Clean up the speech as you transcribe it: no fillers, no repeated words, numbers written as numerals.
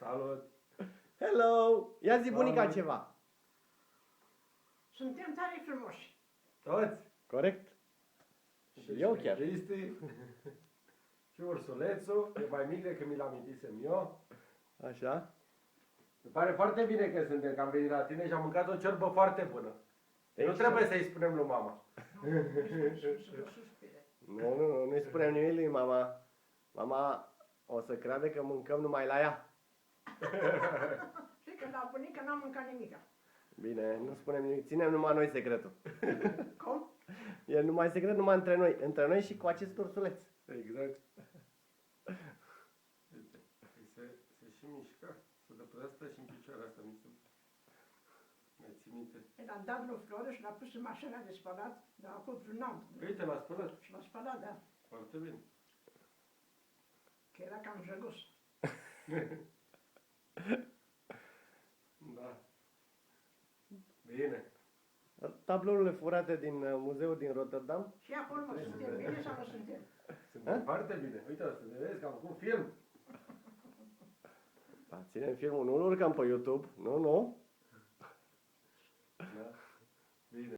Salut! Hello! Ia zi bunica Salut. ceva. Suntem tare frumoși. Toți? Corect? Și eu chiar. Cristi. Și ursulețul, e mai mic decât mi l amintisem eu. Așa? Îmi pare foarte bine că suntem, că am venit la tine și am mâncat o ciorbă foarte bună. Nu trebuie să-i spunem lui mama. Să suspire. Nu-i spunem nimic lui mama. Mama o să creadă că mâncăm numai la ea. Știi că la bunică n-am mâncat nimica. Bine, nu spunem nimic. Ținem numai noi secretul. Cum? E numai secret numai între noi. Între noi și cu acest ursuleț. Exact. Uite, se și mișcă, să dă pe asta și în picioare asta mi se... Mai ții minte? L-am dat lui Floră și l-a pus în mașina de spălat, dar acum vreun an. Uite, l-a spălat. Și l-a spălat, da. Foarte bine. Că era cam jăgos. Da. Bine. Tablourile furate din muzeul din Rotterdam. Și acolo mă, suntem bine sau nu suntem? Suntem foarte bine. Uite, o să ne vezi că am făcut film. Da, ținem filmul, nu-l urcăm pe YouTube. Nu, nu. Da. Bine.